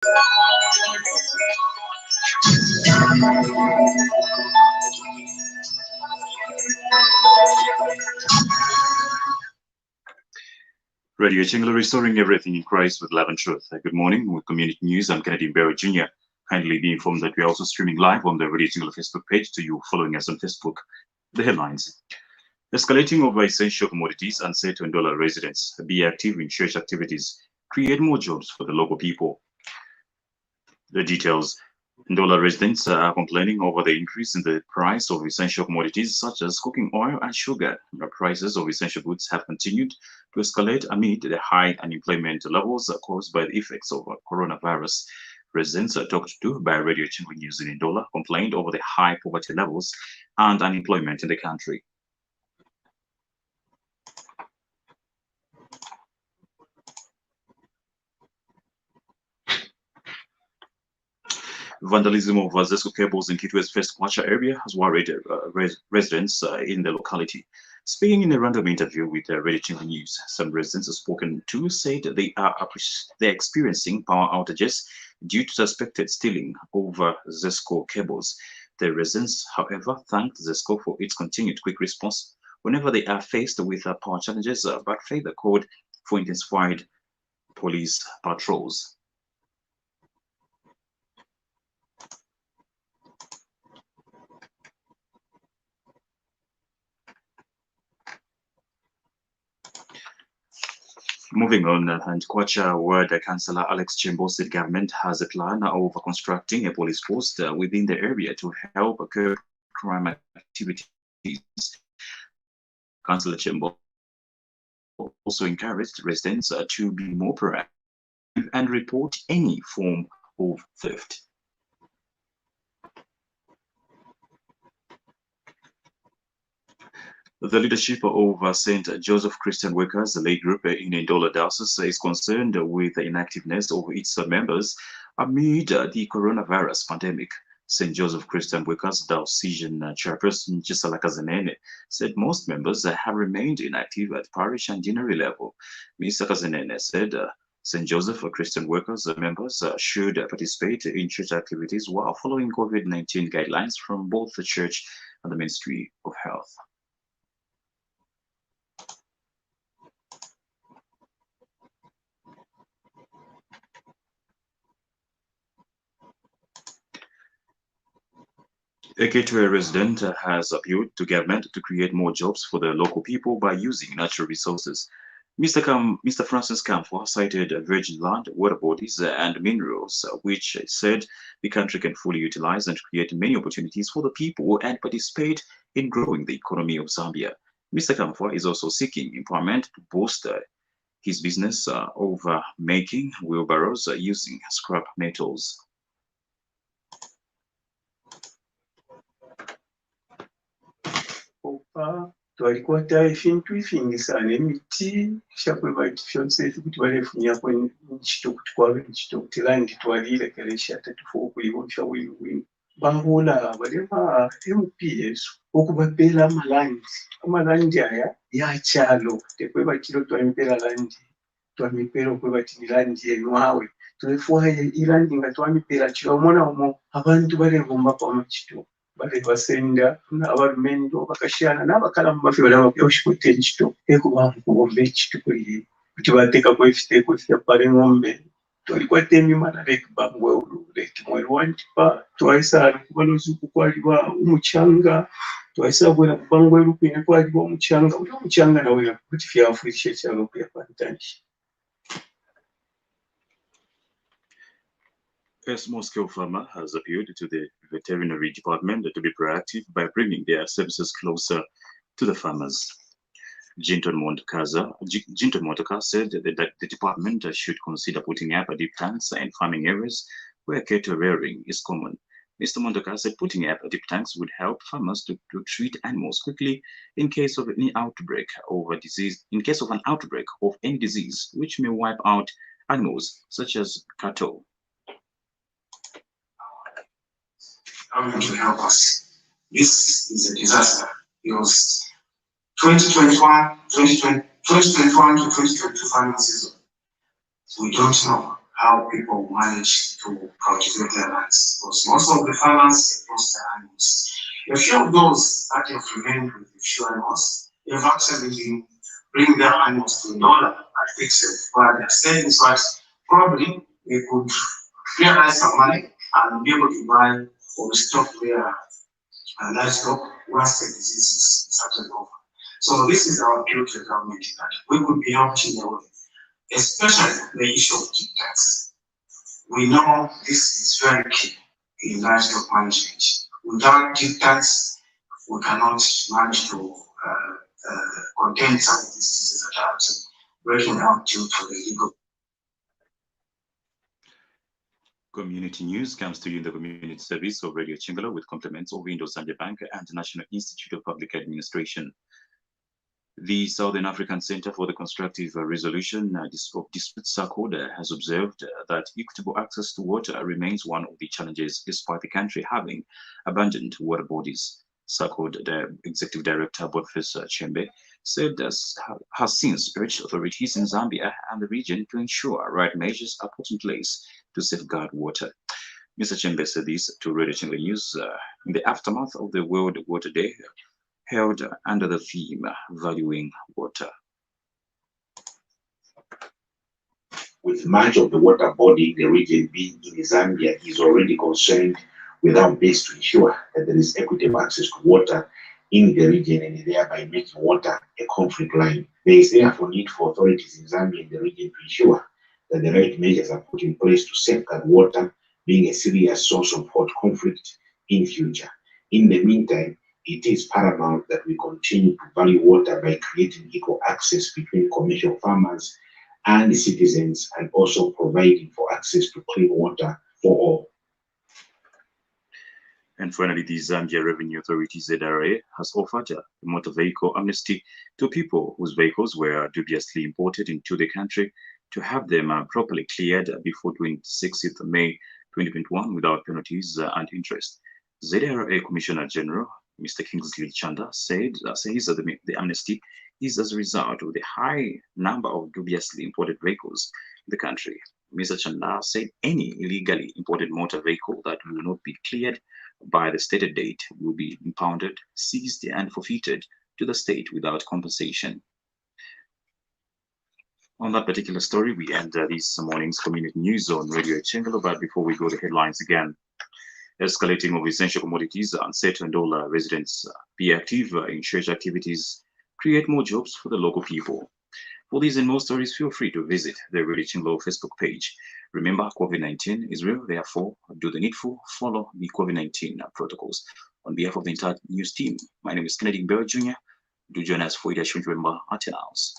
Radio Chingler, restoring everything in Christ with love and truth. Good morning. With Community News, I'm Kennedy Mbewe Jr. Kindly be informed that we're also streaming live on the Radio Chingler Facebook page to you following us on Facebook. The headlines. Escalating of essential commodities and set on dollar residents. Be active in church activities. Create more jobs for the local people. The details. Dollar residents are complaining over the increase in the price of essential commodities such as cooking oil and sugar. The prices of essential goods have continued to escalate amid the high unemployment levels caused by the effects of coronavirus. Residents talked to by Radio Chingler News in Ndola complained over the high poverty levels and unemployment in the country. Vandalism of ZESCO cables in Kitwe's First Kwacha area has worried residents in the locality. Speaking in a random interview with Radio Chingler News, some residents spoken to said they're experiencing power outages due to suspected stealing over ZESCO cables. The residents, however, thanked ZESCO for its continued quick response whenever they are faced with power challenges, but further called for intensified police patrols. Moving on, and Kwacha Ward Councillor Alex Chimbo said government has a plan of constructing a police post within the area to help curb crime activities. Councillor Chimbo also encouraged residents to be more proactive and report any form of theft. The leadership of St. Joseph Christian Workers, the lay group in Ndola Diocese, is concerned with the inactiveness of its members amid the coronavirus pandemic. St. Joseph Christian Workers Diocesan Chairperson Chisala Kazenene said most members have remained inactive at parish and deanery level. Mr. Kazenene said St. Joseph Christian Workers members should participate in church activities while following COVID-19 guidelines from both the church and the Ministry of Health. A Gateway resident has appealed to government to create more jobs for the local people by using natural resources. Mr. Francis Kamfwa cited virgin land, water bodies, and minerals, which said the country can fully utilize and create many opportunities for the people and participate in growing the economy of Zambia. Mr. Kamfwa is also seeking empowerment to boost his business of making wheelbarrows using scrap metals. twalikwata efintu ifingisa n'emiti kyakweba kyonse kuti balefunyako nkito kuti kwabe nkito kuti landi twalirekera ekyatatufu okuliwo kyawiliwini bahula balema MPS okubabeera amalandi aya yakyalo tekweba kiro twamipeera landi twamipeera okweba tini landi enwawe twefuaye ilandi nga twamipeera kiro omwana omo abantu balevumbaku amakito bale basenda n'abalumendo bakashyana n'abakalamu bafe balaba byawushikutte ekito ekubamukubomba ekito kuli kuti bateekako ekiteeko kya pale ng'ombe twalikwata emimala leki mwerwantipa twayisaana kubalozi kukwalibwa omukyanga twayisaa bwera kubangweru kwine kwalibwa omukyanga uli omukyanga nawe kuti fyafurisha ekyalo kuyapantaki. A small-scale farmer has appealed to the veterinary department to be proactive by bringing their services closer to the farmers. Jinton Montaka said that the department should consider putting up deep tanks in farming areas where cattle rearing is common. Mr. Montaka said putting up deep tanks would help farmers to treat animals quickly in case of any outbreak of a disease, of any disease which may wipe out animals such as cattle. Government to help us. This is a disaster. It was 2021 to 2022 farming season. We don't know how people manage to cultivate their lands. Because most of the farmers lost their animals. A few of those that have remained with the few animals, they've actually been bring their animals to dollar at fixed where they're selling, so probably they could realize some money and be able to buy or restock their livestock once the disease is started over. So this is our appeal to the government that we could be helping the way, especially the issue of tick tax. We know this is very key in livestock management. Without tick tax, we cannot manage to contain some of these diseases that are actually breaking out due to the legal. Community news comes to you in the community service of Radio Chingalo with compliments of Windows Zambia Bank and the National Institute of Public Administration. The Southern African Center for the Constructive Resolution of Disputes SACOD has observed that equitable access to water remains one of the challenges despite the country having abundant water bodies. SACOD Executive Director Boniface Chembe said has since urged authorities in Zambia and the region to ensure right measures are put in place to safeguard water. Mr. Chembe said this to Radio Chingalo News in the aftermath of the World Water Day held under the theme Valuing Water. With much of the water body in the region being in Zambia is already concerned with our best to ensure that there is equitable access to water in the region and thereby making water a conflict line. There is therefore need for authorities in Zambia and the region to ensure that the right measures are put in place to safeguard water being a serious source of hot conflict in future. In the meantime, it is paramount that we continue to value water by creating equal access between commercial farmers and the citizens, and also providing for access to clean water for all. And finally, the Zambia Revenue Authority ZRA has offered a motor vehicle amnesty to people whose vehicles were dubiously imported into the country to have them properly cleared before 26th May 2021 without penalties and interest. ZRA Commissioner General Mr. Kingsley Chanda says that the amnesty is as a result of the high number of dubiously imported vehicles in the country. Mr. Chanda said any illegally imported motor vehicle that will not be cleared by the stated date will be impounded, seized, and forfeited to the state without compensation. On that particular story, we end this morning's community news on Radio Chingalo, but before we go, the headlines again. Escalating of essential commodities unset and all residents be active in church activities, create more jobs for the local people. For these and more stories, feel free to visit the Radio Chingalo Facebook page. Remember, COVID-19 is real, therefore do the needful, follow the COVID-19 protocols. On behalf of the entire news team, my name is Mbewe Jr. Do join us for Ida Shunjwemba at 10 hours.